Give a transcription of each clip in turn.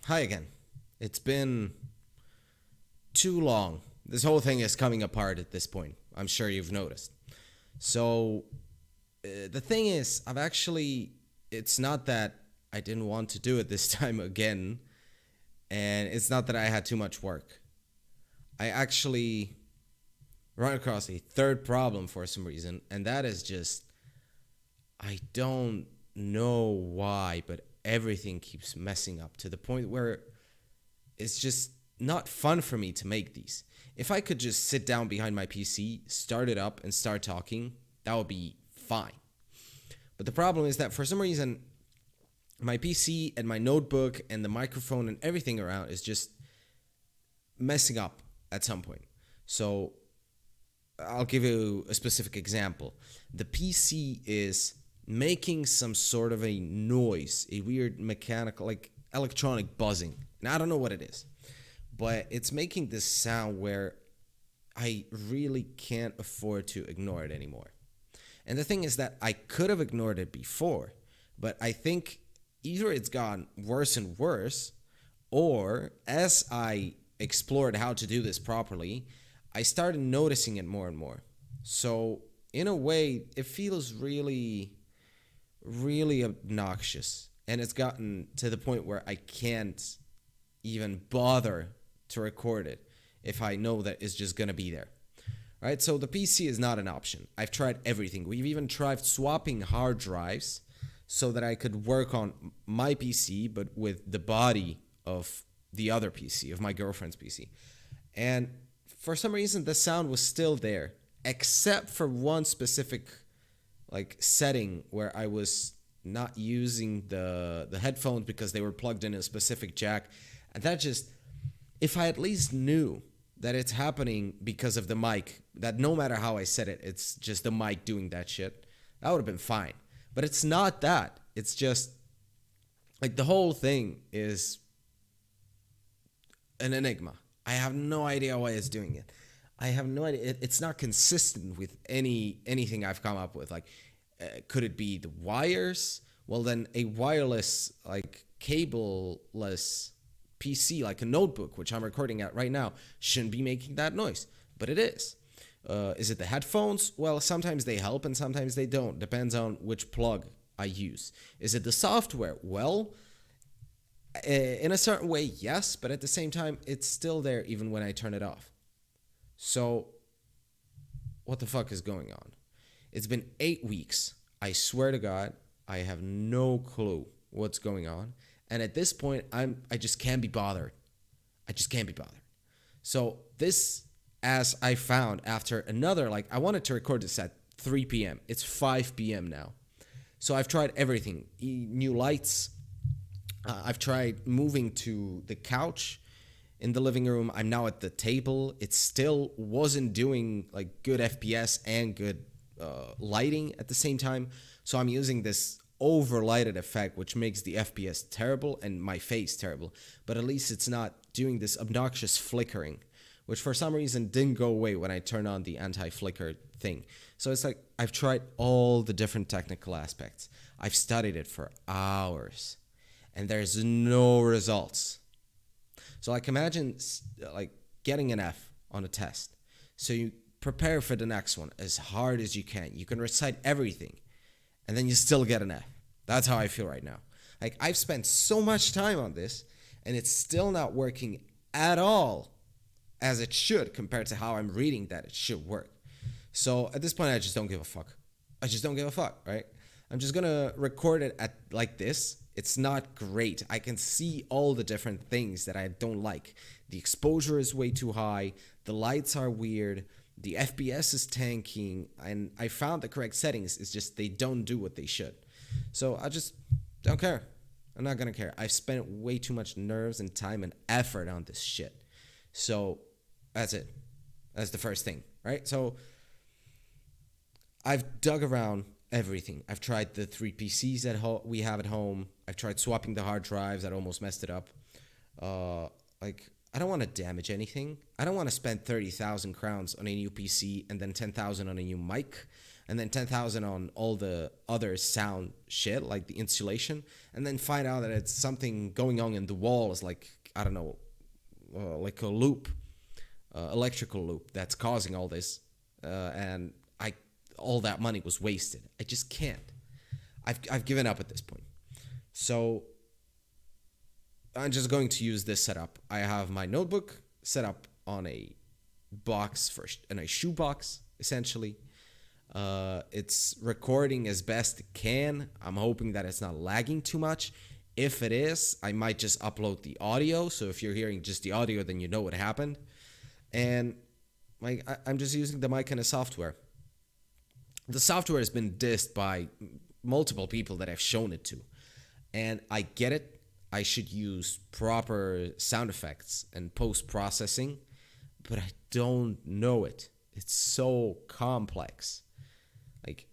Hi again. It's been too long. This whole thing is coming apart at this point. I'm sure you've noticed. So, the thing is, it's not that I didn't want to do it this time again, and it's not that I had too much work. I actually run across a third problem for some reason, and that is just, I don't know why, but everything keeps messing up to the point where it's just not fun for me to make these. If I could just sit down behind my PC, start it up, and start talking, that would be fine. But the problem is that for some reason, my PC and my notebook and the microphone and everything around is just messing up at some point. So I'll give you a specific example. The PC is making some sort of a noise, a weird mechanical, like electronic buzzing. And I don't know what it is, but it's making this sound where I really can't afford to ignore it anymore. And the thing is that I could have ignored it before, but I think either it's gotten worse and worse, or as I explored how to do this properly, I started noticing it more and more. So, in a way, it feels really, really obnoxious. And it's gotten to the point where I can't even bother to record it if I know that it's just gonna be there. Right? So the PC is not an option. I've tried everything. We've even tried swapping hard drives so that I could work on my PC but with the body of the other PC, of my girlfriend's PC. And for some reason the sound was still there, except for one specific like setting where I was not using the headphones because they were plugged in a specific jack. And that just, if I at least knew that it's happening because of the mic, that no matter how I set it, it's just the mic doing that shit, that would have been fine. But it's not that. It's just like the whole thing is an enigma. I have no idea why it's doing it. I have no idea. It's not consistent with anything I've come up with. Like, could it be the wires? Well, then a wireless, like cableless PC, like a notebook, which I'm recording at right now, shouldn't be making that noise, but it is. Is it the headphones? Well, sometimes they help and sometimes they don't. Depends on which plug I use. Is it the software? Well, in a certain way, yes, but at the same time, it's still there even when I turn it off. So, what the fuck is going on? It's been 8 weeks. I swear to God, I have no clue what's going on. And at this point, I just can't be bothered. I just can't be bothered. So this, as I found after another, like I wanted to record this at 3 p.m. It's 5 p.m. now. So I've tried everything. New lights. I've tried moving to the couch in the living room. I'm now at the table. It still wasn't doing like good FPS and good lighting at the same time. So I'm using this overlighted effect, which makes the FPS terrible and my face terrible. But at least it's not doing this obnoxious flickering, which for some reason didn't go away when I turned on the anti-flicker thing. So it's like I've tried all the different technical aspects. I've studied it for hours, and there's no results. So like imagine like getting an F on a test. So you prepare for the next one as hard as you can. You can recite everything, and then you still get an F. That's how I feel right now. Like I've spent so much time on this, and it's still not working at all as it should compared to how I'm reading that it should work. So at this point, I just don't give a fuck. I just don't give a fuck, right? I'm just gonna record it at like this. It's not great. I can see all the different things that I don't like. The exposure is way too high. The lights are weird. The FPS is tanking. And I found the correct settings. It's just they don't do what they should. So I just don't care. I'm not gonna care. I've spent way too much nerves and time and effort on this shit. So that's it. That's the first thing, right? So I've dug around everything. I've tried the 3 PCs that we have at home. I've tried swapping the hard drives. That almost messed it up. Like, I don't want to damage anything. I don't want to spend 30,000 crowns on a new PC and then 10,000 on a new mic. and then 10,000 on all the other sound shit, like the insulation, and then find out that it's something going on in the walls, like, I don't know, like a loop, electrical loop that's causing all this, and all that money was wasted. I just can't. I've given up at this point. So I'm just going to use this setup. I have my notebook set up on a box in a shoebox, essentially. It's recording as best it can. I'm hoping that it's not lagging too much. If it is, I might just upload the audio. So if you're hearing just the audio, then you know what happened. And I'm just using the mic and a software. The software has been dissed by multiple people that I've shown it to. And I get it. I should use proper sound effects and post-processing, but I don't know it. It's so complex. Like,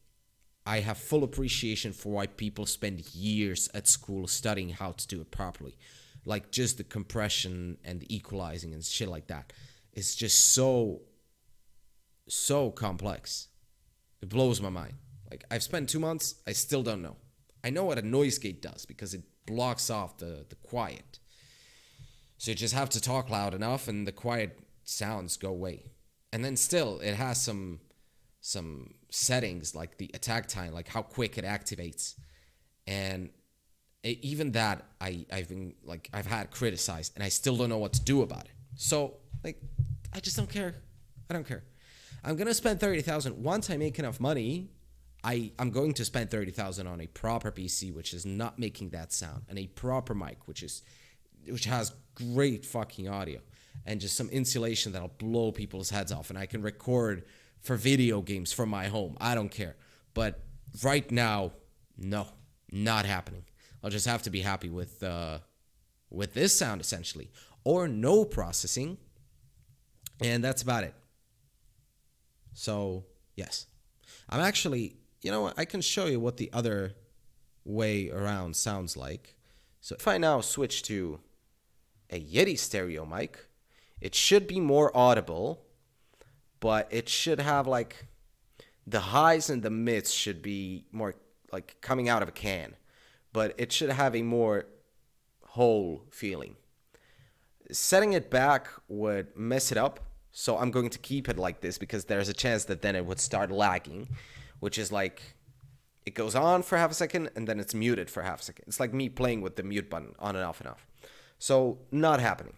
I have full appreciation for why people spend years at school studying how to do it properly. Like, just the compression and the equalizing and shit like that. It's just so complex. It blows my mind. Like, I've spent 2 months, I still don't know. I know what a noise gate does because it blocks off the quiet. So you just have to talk loud enough and the quiet sounds go away. And then still, it has some settings like the attack time, like how quick it activates. And even that, I've had criticized, and I still don't know what to do about it. So, like, I just don't care. I don't care. I'm gonna spend 30,000 once I make enough money. I'm going to spend 30,000 on a proper PC, which is not making that sound, and a proper mic, which has great fucking audio, and just some insulation that'll blow people's heads off, and I can record for video games from my home. I don't care. But right now, no, not happening. I'll just have to be happy with this sound, essentially, or no processing, and that's about it. So, yes. I'm actually, you know what, I can show you what the other way around sounds like. So if I now switch to a Yeti stereo mic, it should be more audible, but it should have, like, the highs and the mids should be more like coming out of a can, but it should have a more whole feeling. Setting it back would mess it up. So I'm going to keep it like this because there's a chance that then it would start lagging, which is like it goes on for half a second and then it's muted for half a second. It's like me playing with the mute button on and off and off. So not happening.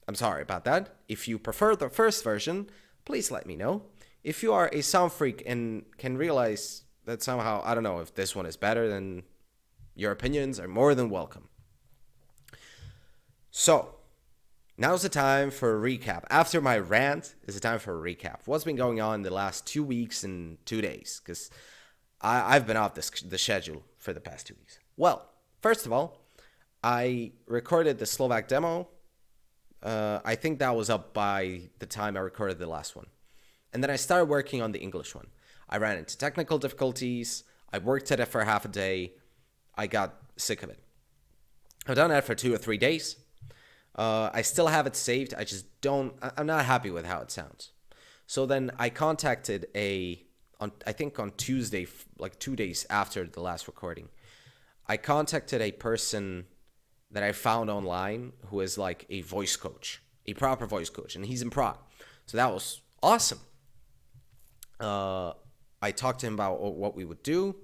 I'm sorry about that. If you prefer the first version, please let me know. If you are a sound freak and can realize that somehow, I don't know, if this one is better, then your opinions are more than welcome. So, now's the time for a recap. After my rant is the time for a recap. What's been going on in the last 2 weeks and 2 days? Because I've been off the schedule for the past 2 weeks. Well, first of all, I recorded the Slovak demo. I think that was up by the time I recorded the last one. And then I started working on the English one. I ran into technical difficulties. I worked at it for half a day. I got sick of it. I've done that for 2 or 3 days. I still have it saved. I'm not happy with how it sounds. So then I contacted on Tuesday, like 2 days after the last recording, I contacted a person that I found online who is like a voice coach, a proper voice coach, and he's in Prague. So that was awesome. I talked to him about what we would do,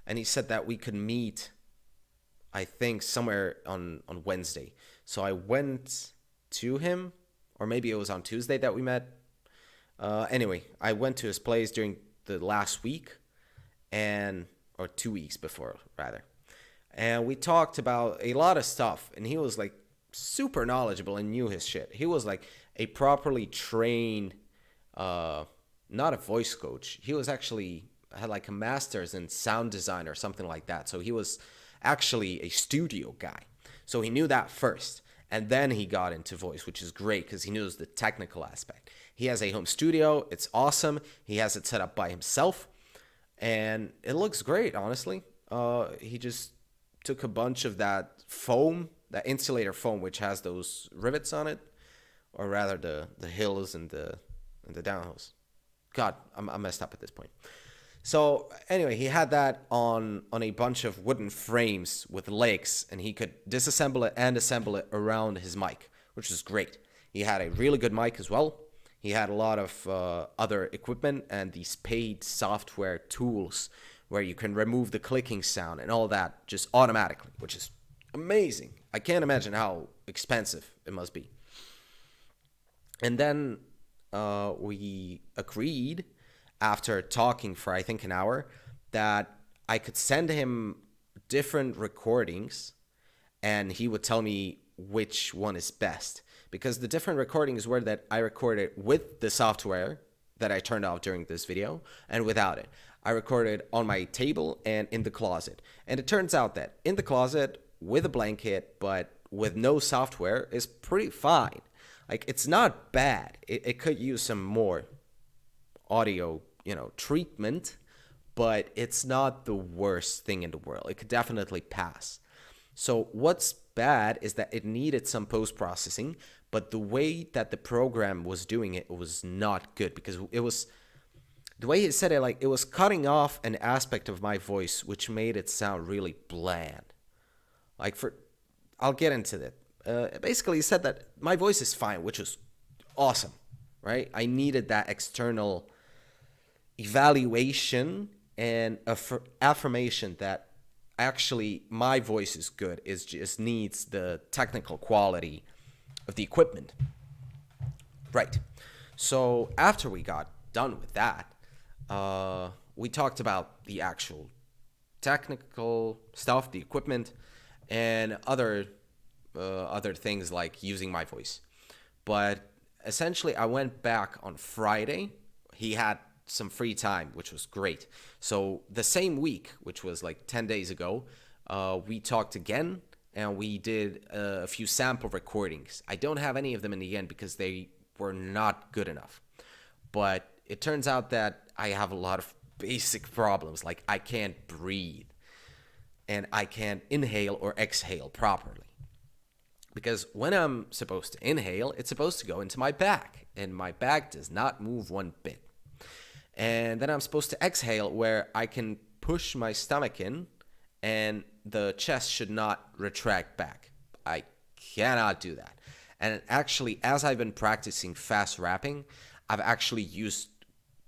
and he said that we could meet, I think, somewhere on Wednesday. So I went to him, or maybe it was on Tuesday that we met. Anyway, I went to his place during the last week, or 2 weeks before, rather. And we talked about a lot of stuff, and he was like super knowledgeable and knew his shit. He was like a properly trained, not a voice coach. He was actually had like a master's in sound design or something like that. So he was actually a studio guy. So he knew that first, and then he got into voice, which is great because he knows the technical aspect. He has a home studio. It's awesome. He has it set up by himself, and it looks great, honestly. He just took a bunch of that foam, that insulator foam, which has those rivets on it, or rather the hills and the downhills. God, I'm messed up at this point. So anyway, he had that on a bunch of wooden frames with legs, and he could disassemble it and assemble it around his mic, which is great. He had a really good mic as well. He had a lot of other equipment and these paid software tools where you can remove the clicking sound and all that just automatically, which is amazing. I can't imagine how expensive it must be. And then we agreed, after talking for I think an hour, that I could send him different recordings and he would tell me which one is best. Because the different recordings were that I recorded with the software that I turned off during this video and without it. I recorded on my table and in the closet. And it turns out that in the closet with a blanket but with no software is pretty fine. Like, it's not bad. It could use some more audio, treatment, but it's not the worst thing in the world. It could definitely pass. So what's bad is that it needed some post-processing, but the way that the program was doing it was not good, because it was, the way he said it, like, it was cutting off an aspect of my voice, which made it sound really bland. I'll get into that. Basically, he said that my voice is fine, which was awesome, right? I needed that external evaluation and affirmation that actually my voice is good. It just needs the technical quality of the equipment. Right. So after we got done with that, we talked about the actual technical stuff, the equipment, and other things like using my voice. But essentially, I went back on Friday. He had some free time, which was great. So the same week, which was like 10 days ago, we talked again and we did a few sample recordings. I don't have any of them in the end because they were not good enough. But it turns out that I have a lot of basic problems, like I can't breathe and I can't inhale or exhale properly. Because when I'm supposed to inhale, it's supposed to go into my back, and my back does not move one bit. And then I'm supposed to exhale, where I can push my stomach in and the chest should not retract back. I cannot do that. And actually, as I've been practicing fast rapping, I've actually used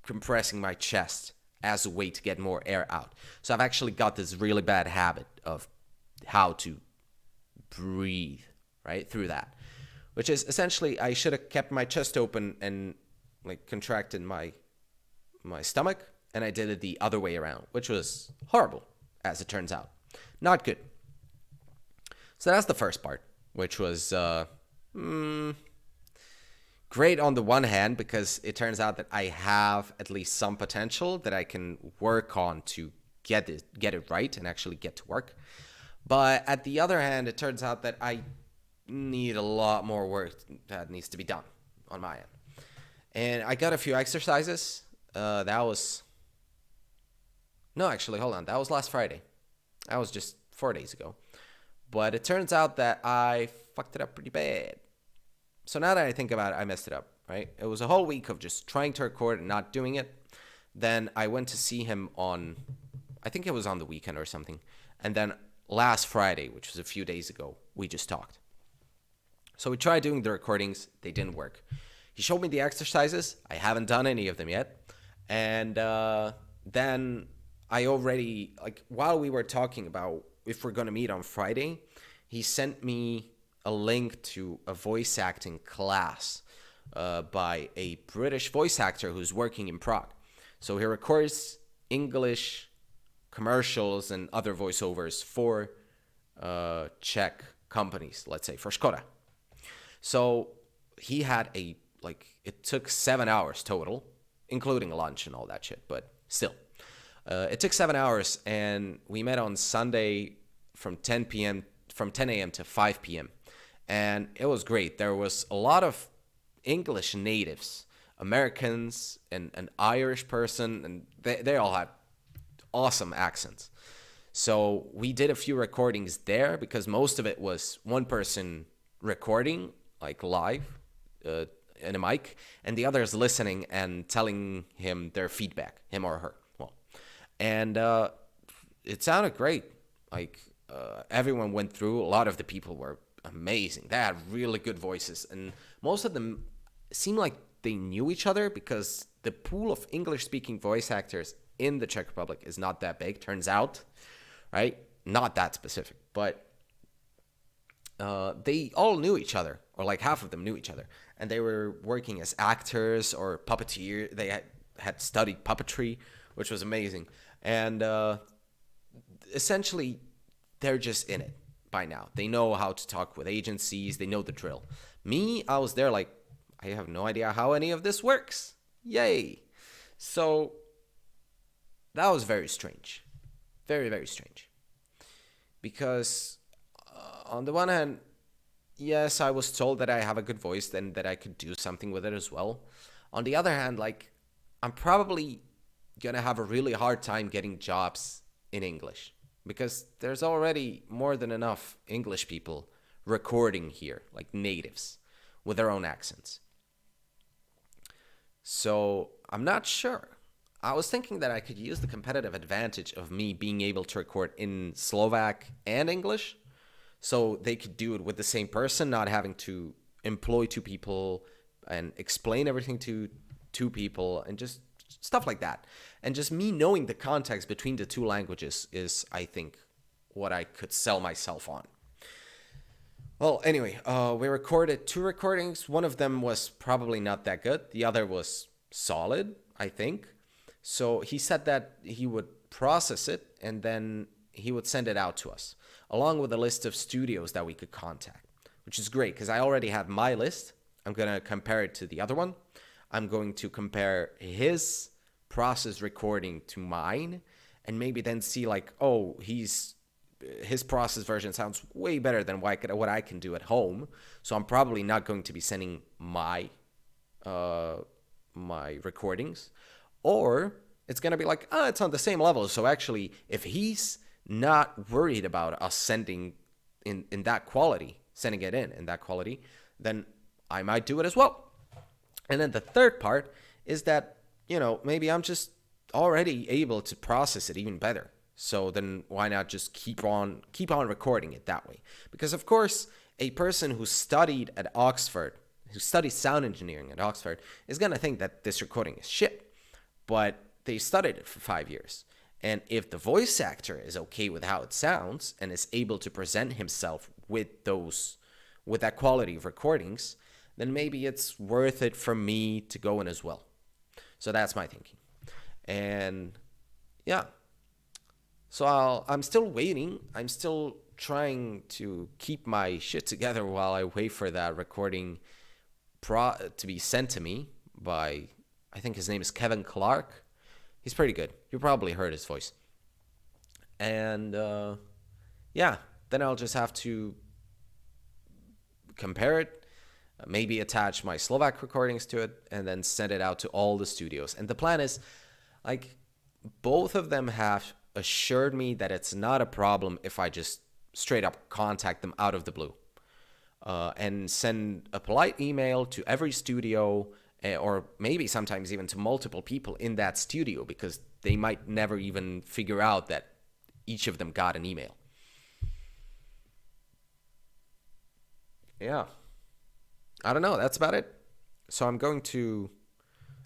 compressing my chest as a way to get more air out. So I've actually got this really bad habit of how to breathe, right, through that. Which is essentially, I should have kept my chest open and like contracted my stomach, and I did it the other way around, which was horrible, as it turns out. Not good. So that's the first part, which was great on the one hand, because it turns out that I have at least some potential that I can work on to get it right and actually get to work. But at the other hand, it turns out that I need a lot more work that needs to be done on my end. And I got a few exercises. That was last Friday. That was just 4 days ago. But it turns out that I fucked it up pretty bad. So now that I think about it, I messed it up, right? It was a whole week of just trying to record and not doing it. Then I went to see him I think it was on the weekend or something. And then last Friday, which was a few days ago, we just talked. So we tried doing the recordings. They didn't work. He showed me the exercises. I haven't done any of them yet. And then I already, while we were talking about if we're going to meet on Friday, he sent me a link to a voice acting class by a British voice actor who's working in Prague. So he records English commercials and other voiceovers for Czech companies, let's say for Skoda. So he had it took 7 hours total, including lunch and all that shit, but still. It took 7 hours, and we met on Sunday from 10 a.m. to 5 p.m. And it was great. There was a lot of English natives, Americans, and an Irish person, and they all had awesome accents. So we did a few recordings there, because most of it was one person recording, live, in a mic, and the others listening and telling him their feedback, him or her. Well, And it sounded great. Like everyone went through. A lot of the people were amazing. They had really good voices, and most of them seemed like they knew each other because the pool of English-speaking voice actors in the Czech Republic is not that big. Turns out, right? Not that specific, but they all knew each other, or like half of them knew each other, and they were working as actors or puppeteer. They had studied puppetry, which was amazing, and essentially they're just in it by now. They know how to talk with agencies. They know the drill. Me, I was there like, I have no idea how any of this works. Yay! So that was very strange, very, very strange, because on the one hand, yes, I was told that I have a good voice and that I could do something with it as well. On the other hand, like, I'm probably gonna have a really hard time getting jobs in English because there's already more than enough English people recording here, like natives, with their own accents. So I'm not sure. I was thinking that I could use the competitive advantage of me being able to record in Slovak and English, so they could do it with the same person, not having to employ two people and explain everything to two people and just stuff like that. And just me knowing the context between the two languages is, I think, what I could sell myself on. Well, anyway, we recorded two recordings. One of them was probably not that good. The other was solid, I think. So he said that he would process it and then he would send it out to us, along with a list of studios that we could contact, which is great because I already have my list. I'm going to compare it to the other one. I'm going to compare his process recording to mine and maybe then see like, oh, his process version sounds way better than what I can do at home. So I'm probably not going to be sending my recordings, or it's going to be like, it's on the same level. So actually, if he's not worried about us sending in that quality, sending it in that quality, then I might do it as well. And then the third part is that, maybe I'm just already able to process it even better. So then why not just keep on recording it that way? Because of course, a person who studied at Oxford, who studies sound engineering at Oxford, is going to think that this recording is shit. But they studied it for 5 years. And if the voice actor is okay with how it sounds and is able to present himself with that quality of recordings, then maybe it's worth it for me to go in as well. So that's my thinking. And yeah. So I'm still waiting. I'm still trying to keep my shit together while I wait for that recording to be sent to me by, I think his name is Kevin Clark. He's pretty good. You probably heard his voice. And then I'll just have to compare it, maybe attach my Slovak recordings to it, and then send it out to all the studios. And the plan is, like, both of them have assured me that it's not a problem if I just straight up contact them out of the blue and send a polite email to every studio, or maybe sometimes even to multiple people in that studio, because they might never even figure out that each of them got an email. Yeah. I don't know. That's about it. So I'm going to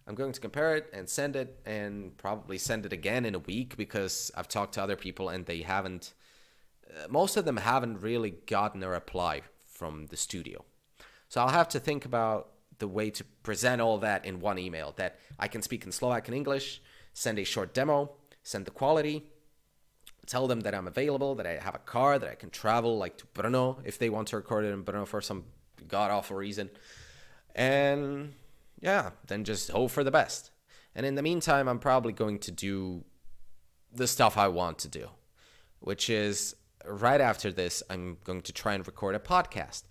compare it and send it, and probably send it again in a week, because I've talked to other people and they haven't, most of them haven't really gotten a reply from the studio. So I'll have to think about the way to present all that in one email, that I can speak in Slovak and English, send a short demo, send the quality, tell them that I'm available, that I have a car, that I can travel like to Brno if they want to record it in Brno for some god-awful reason. And yeah, then just hope for the best. And in the meantime, I'm probably going to do the stuff I want to do, which is right after this, I'm going to try and record a podcast.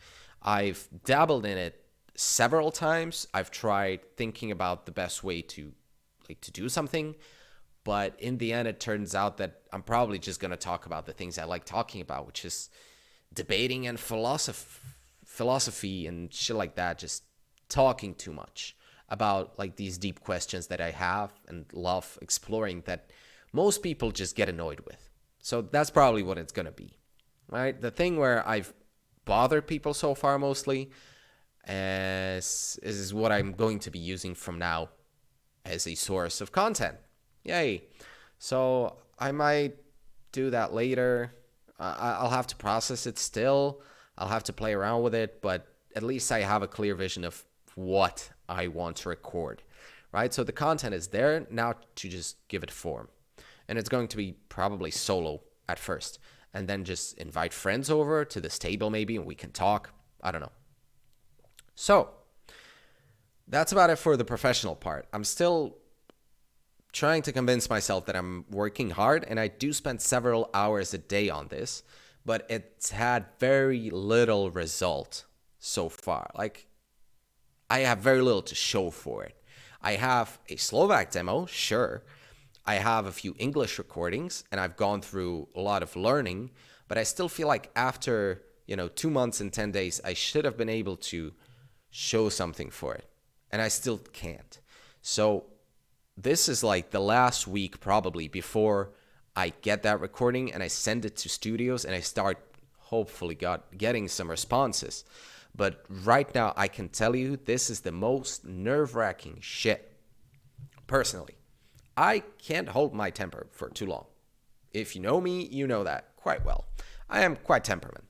I've dabbled in it several times. I've tried thinking about the best way to do something, but in the end, it turns out that I'm probably just going to talk about the things I like talking about, which is debating and philosophy and shit like that, just talking too much about like these deep questions that I have and love exploring, that most people just get annoyed with. So that's probably what it's going to be, right? The thing where I've bothered people so far mostly is what I'm going to be using from now as a source of content. Yay. So I might do that later. I'll have to process it still. I'll have to play around with it, but at least I have a clear vision of what I want to record, right? So the content is there now to just give it form. And it's going to be probably solo at first, and then just invite friends over to this table maybe, and we can talk. I don't know. So that's about it for the professional part. I'm still trying to convince myself that I'm working hard, and I do spend several hours a day on this, but it's had very little result so far. Like, I have very little to show for it. I have a Slovak demo, sure. I have a few English recordings, and I've gone through a lot of learning, but I still feel like after, 2 months and 10 days, I should have been able to show something for it, and I still can't. So this is like the last week probably before I get that recording and I send it to studios and I start hopefully getting some responses. But right now I can tell you this is the most nerve-wracking shit. Personally, I can't hold my temper for too long. If you know me, you know that quite well. I am quite temperament.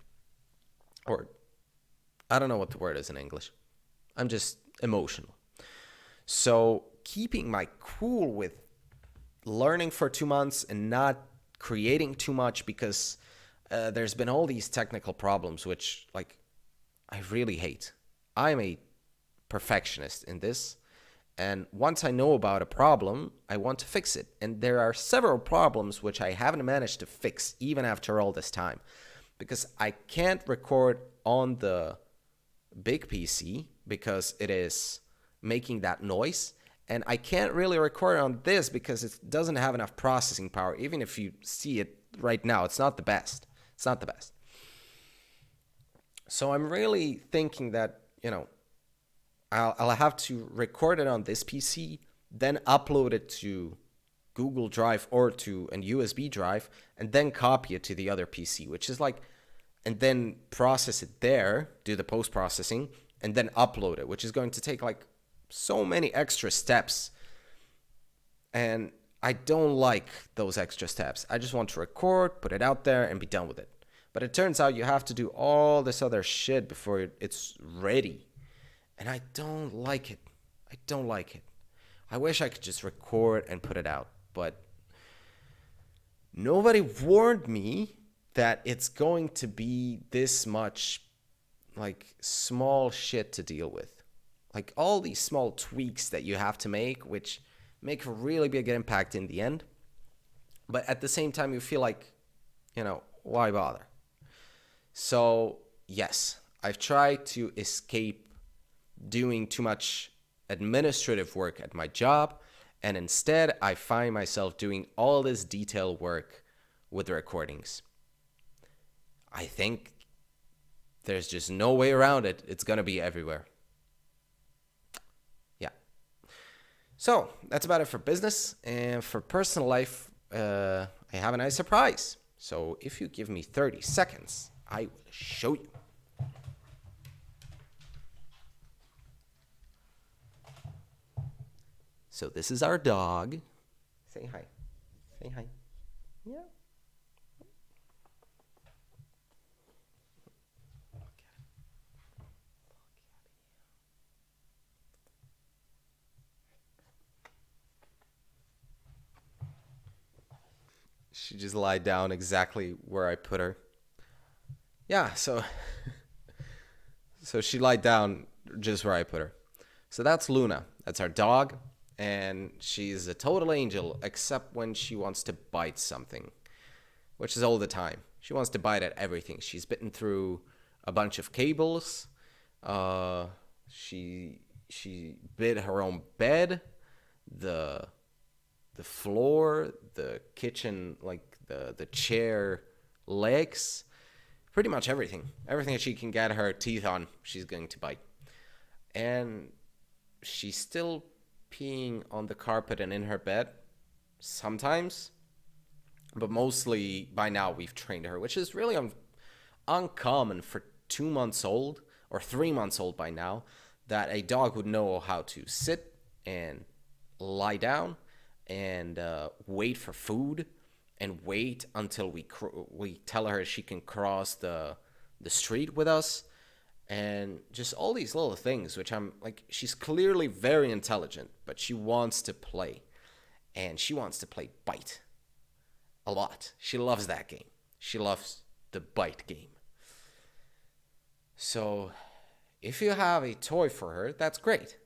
Or I don't know what the word is in English. I'm just emotional. So keeping my cool with learning for 2 months and not creating too much because there's been all these technical problems, which I really hate. I'm a perfectionist in this. And once I know about a problem, I want to fix it. And there are several problems which I haven't managed to fix even after all this time. Because I can't record on the big PC because it is making that noise. And I can't really record on this because it doesn't have enough processing power. Even if you see it right now, it's not the best. It's not the best. So I'm really thinking that, I'll have to record it on this PC, then upload it to Google Drive or to a USB drive, and then copy it to the other PC, which is and then process it there, do the post-processing, and then upload it, which is going to take so many extra steps. And I don't like those extra steps. I just want to record, put it out there, and be done with it. But it turns out you have to do all this other shit before it's ready. And I don't like it. I don't like it. I wish I could just record and put it out. But nobody warned me that it's going to be this much small shit to deal with. All these small tweaks that you have to make, which make a really big impact in the end. But at the same time, you feel why bother? So, yes, I've tried to escape doing too much administrative work at my job, and instead I find myself doing all this detail work with the recordings. I think there's just no way around it. It's going to be everywhere. Yeah. So, that's about it for business. And for personal life, I have a nice surprise. So, if you give me 30 seconds, I will show you. So this is our dog. Say hi. Say hi. Yeah. She just lied down exactly where I put her. Yeah, so she lied down just where I put her. So that's Luna. That's our dog. And she's a total angel, except when she wants to bite something, which is all the time. She wants to bite at everything. She's bitten through a bunch of cables. She bit her own bed, the floor, the kitchen, the chair legs, pretty much everything. Everything that she can get her teeth on, she's going to bite. And she's still peeing on the carpet and in her bed sometimes, But mostly by now we've trained her, which is really uncommon for 2 months old or 3 months old by now, that a dog would know how to sit and lie down and wait for food and wait until we tell her she can cross the street with us, and just all these little things, which I'm like, she's clearly very intelligent, but she wants to play, and she wants to play bite a lot. She loves that game. She loves the bite game. So if you have a toy for her, that's great.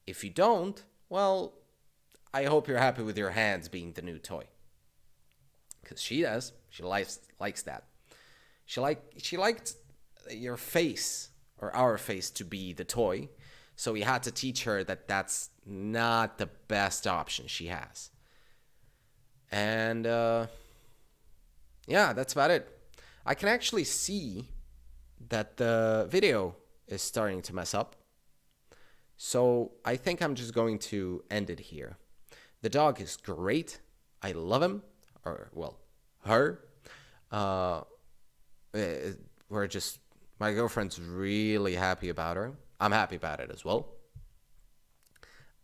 If you don't, well, I hope you're happy with your hands being the new toy. Because she does. She likes that. She liked your face or our face to be the toy. So we had to teach her that that's not the best option she has. And yeah, that's about it. I can actually see that the video is starting to mess up. So I think I'm just going to end it here. The dog is great. I love him. Or, well, her. My girlfriend's really happy about her. I'm happy about it as well.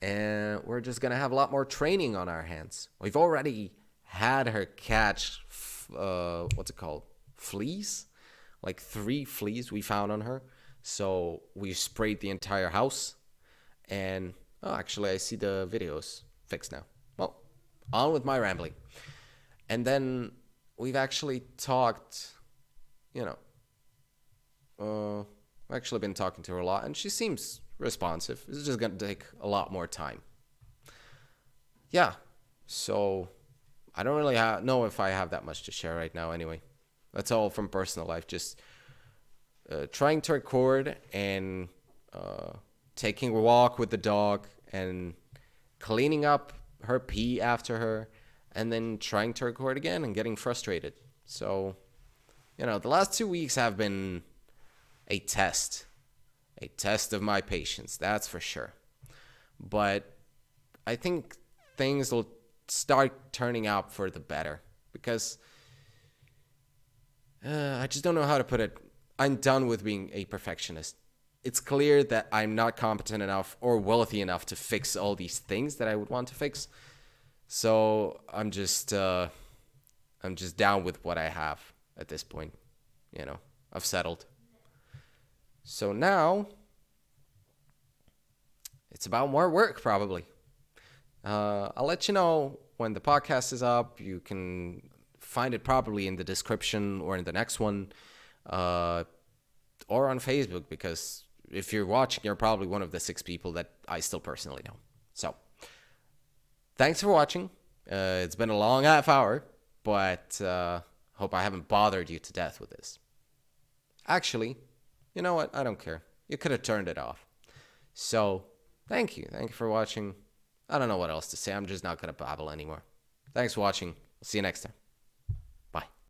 And we're just going to have a lot more training on our hands. We've already had her catch, what's it called? Fleas? Like 3 fleas we found on her. So we sprayed the entire house. And, oh, actually, I see the videos fixed now. Well, on with my rambling. And then we've actually talked, I've actually been talking to her a lot, and she seems responsive. It's just going to take a lot more time. Yeah, so I don't really know if I have that much to share right now anyway. That's all from personal life, just trying to record and taking a walk with the dog and cleaning up her pee after her, and then trying to record again and getting frustrated. So, the last 2 weeks have been a test of my patience, that's for sure. But I think things will start turning out for the better, because I just don't know how to put it. I'm done with being a perfectionist. It's clear that I'm not competent enough or wealthy enough to fix all these things that I would want to fix. So I'm just down with what I have at this point. I've settled. So now it's about more work, probably. I'll let you know when the podcast is up. You can find it probably in the description or in the next one, or on Facebook, because if you're watching, you're probably one of the 6 people that I still personally know. So thanks for watching. It's been a long half hour, but hope I haven't bothered you to death with this. Actually, you know what? I don't care. You could have turned it off. So thank you. Thank you for watching. I don't know what else to say. I'm just not going to babble anymore. Thanks for watching. See you next time.